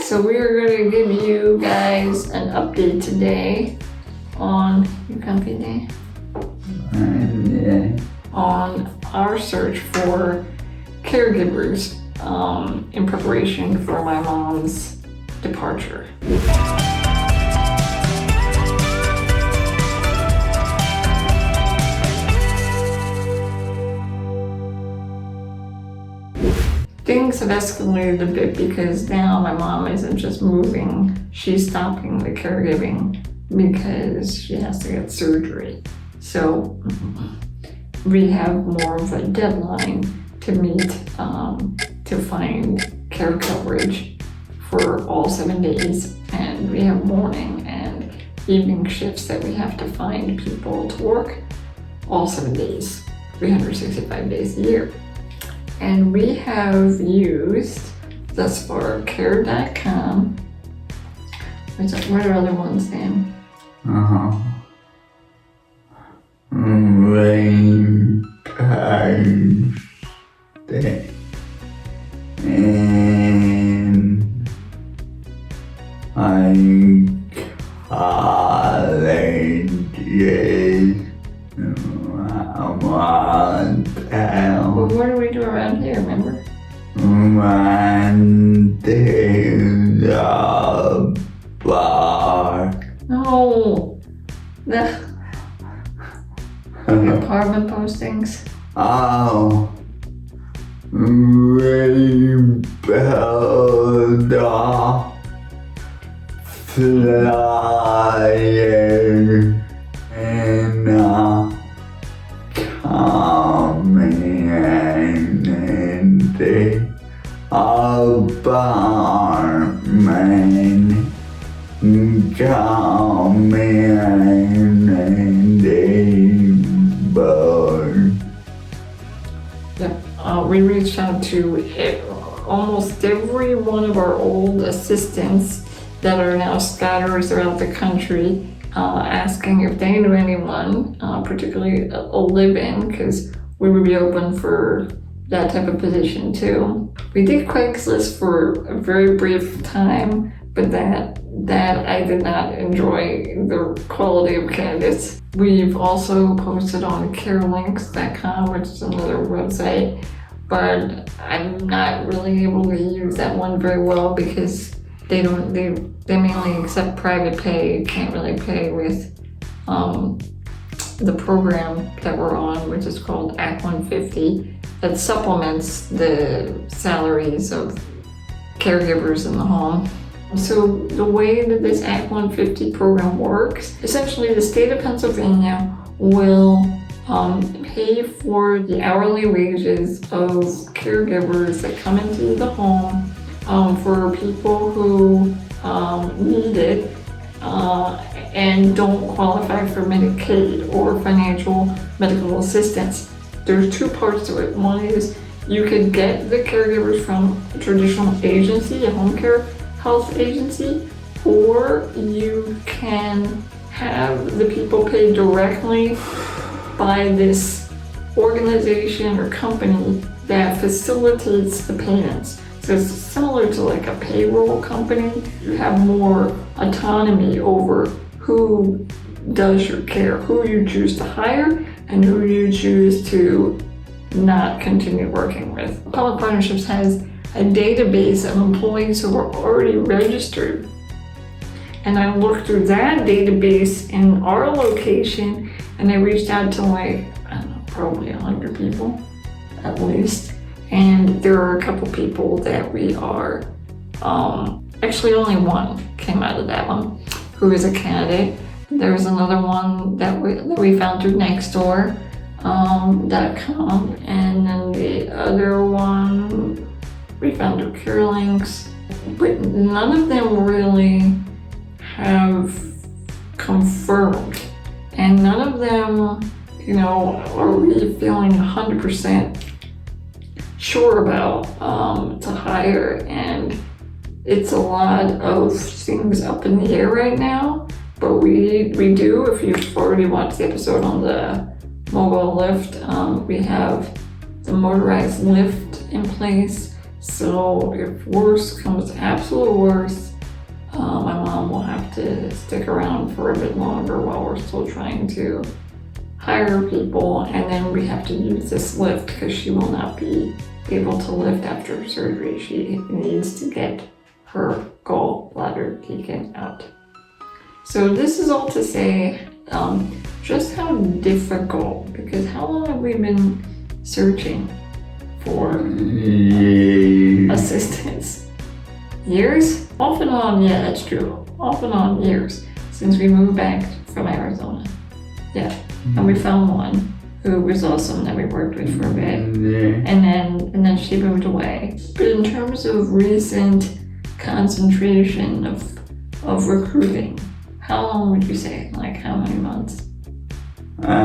So we're going to give you guys an update today on, you comfy day? Yeah. On our search for caregivers in preparation for my mom's departure. Things have escalated a bit because now my mom isn't just moving, she's stopping the caregiving because she has to get surgery. So we have more of a deadline to meet to find care coverage for all 7 days, and we have morning and evening shifts that we have to find people to work all 7 days, 365 days a year. And we have used thus far care.com. What are other ones, Dan? Rain Page and Well, what do we do around here, remember? One to the bar. No, the apartment postings. Oh, rebuild the flyer and coming in the apartment, coming in the bar. Yep. We reached out to almost every one of our old assistants that are now scattered throughout the country, asking if they knew anyone, particularly a live-in, because we would be open for that type of position too. We did Craigslist for a very brief time, but that I did not enjoy the quality of candidates. We've also posted on carelinks.com, which is another website, but I'm not really able to use that one very well because they mainly accept private pay. You can't really pay with the program that we're on, which is called Act 150, that supplements the salaries of caregivers in the home. So the way that this Act 150 program works, essentially the state of Pennsylvania will pay for the hourly wages of caregivers that come into the home for people who need it and don't qualify for Medicaid or financial medical assistance. There's two parts to it. One is you could get the caregivers from a traditional agency, a home care health agency, or you can have the people paid directly by this organization or company that facilitates the payments. So it's similar to like a payroll company. You have more autonomy over who does your care, who you choose to hire, and who you choose to not continue working with. Public Partnerships has a database of employees who are already registered. And I looked through that database in our location, and I reached out to probably 100 people at least. And there are a couple people that we are, actually only one came out of that one, who is a candidate. There's another one that we found through Nextdoor.com, and then the other one we found through CareLinks, but none of them really have confirmed, and none of them, are we feeling 100% sure about to hire, and it's a lot of things up in the air right now. But we do, if you've already watched the episode on the mobile lift, we have the motorized lift in place. So if worse comes to absolute worst, my mom will have to stick around for a bit longer while we're still trying to hire people, and then we have to use this lift because she will not be able to lift after surgery. She needs to get her gallbladder taken out. So this is all to say just how difficult, because how long have we been searching for assistance? Years? Off and on, yeah, that's true. Off and on years since we moved back from Arizona. Yeah, and we found one who was awesome that we worked with for a bit, and then she moved away. But in terms of recent concentration of recruiting, how long would you say? Like how many months? Really?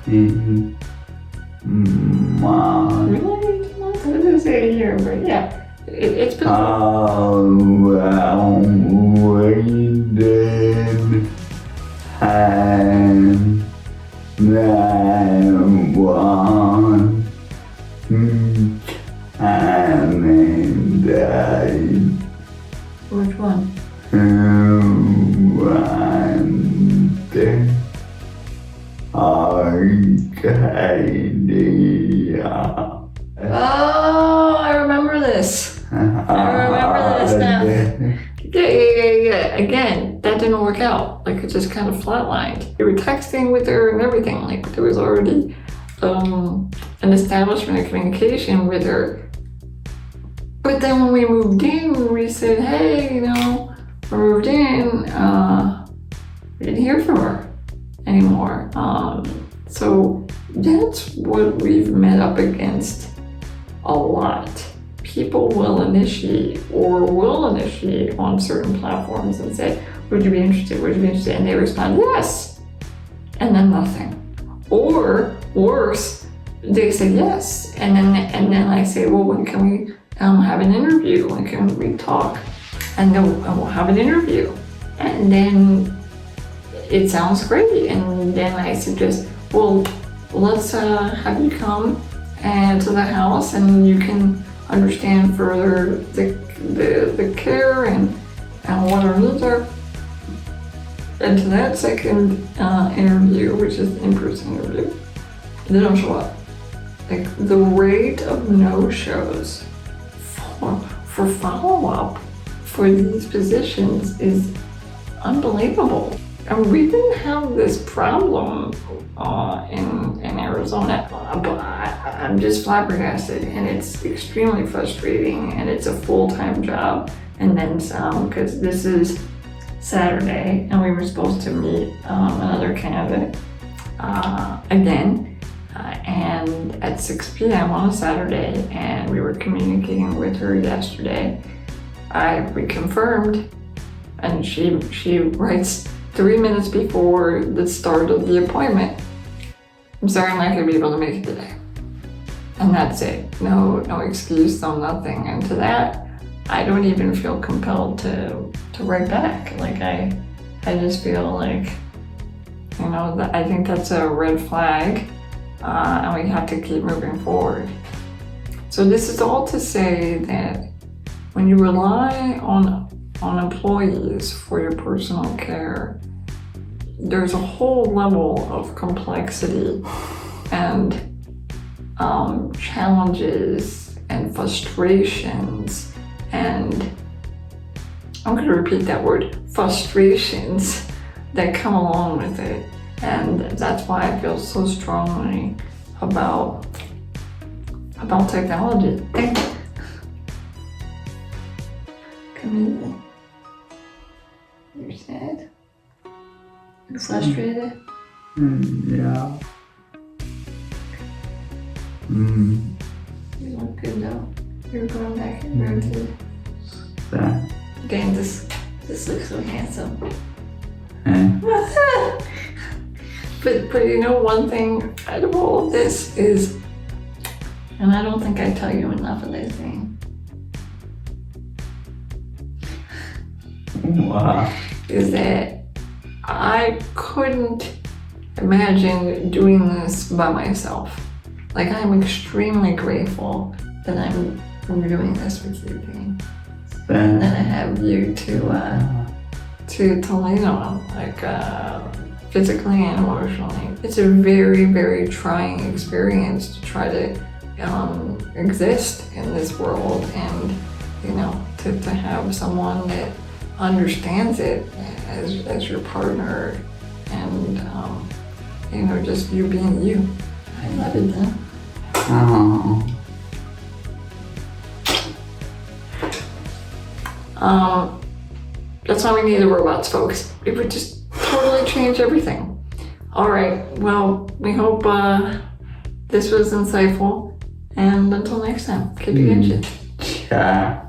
18 months? I was gonna say a year, but yeah. It's been... waited and then one and died. Which one? Arcadia. Oh, I remember this. I remember this now. Yeah. Again, that didn't work out. Like, it just kind of flatlined. We were texting with her and everything. Like, there was already an establishment of communication with her. But then when we moved in, we said, hey, we moved in. We didn't hear from her anymore. So that's what we've met up against a lot. People will initiate on certain platforms and say, would you be interested? And they respond, yes. And then nothing. Or worse, they say yes. And then I say, well, when can we have an interview? When can we talk? And then we'll have an interview. And then it sounds great. And then I suggest, well, let's have you come to the house and you can understand further the care and what our needs are. And to that second interview, which is the in-person interview, they don't show up. Like, the rate of no-shows for follow-up for these positions is unbelievable. And we didn't have this problem in Arizona, but I'm just flabbergasted, and it's extremely frustrating, and it's a full-time job, and then some, because this is Saturday, and we were supposed to meet another candidate again, and at 6 p.m. on a Saturday, and we were communicating with her yesterday. We confirmed, and she writes 3 minutes before the start of the appointment, I'm sorry, I'm not going to be able to make it today. And that's it. No excuse, no nothing. And to that, I don't even feel compelled to write back. Like, I just feel like, I think that's a red flag, and we have to keep moving forward. So this is all to say that when you rely on employees for your personal care, there's a whole level of complexity and challenges and frustrations, and I'm going to repeat that word, frustrations, that come along with it. And that's why I feel so strongly about technology. Camille, you're sad? You're frustrated? Yeah. You look good though. You're going back in room to... Dan, this looks so handsome. But one thing out of all of this is, and I don't think I tell you enough of this thing. Wow. Is that I couldn't imagine doing this by myself. Like, I'm extremely grateful that I'm doing this with you, Dean. And then I have you to lean on, like, physically and emotionally. It's a very, very trying experience to try to exist in this world, and to have someone that understands it as your partner, and just you being you. I love it, man. That's why we need the robots, folks. It would just totally change everything. All right, well, we hope this was insightful, and until next time, keep it Ginchiest. Yeah.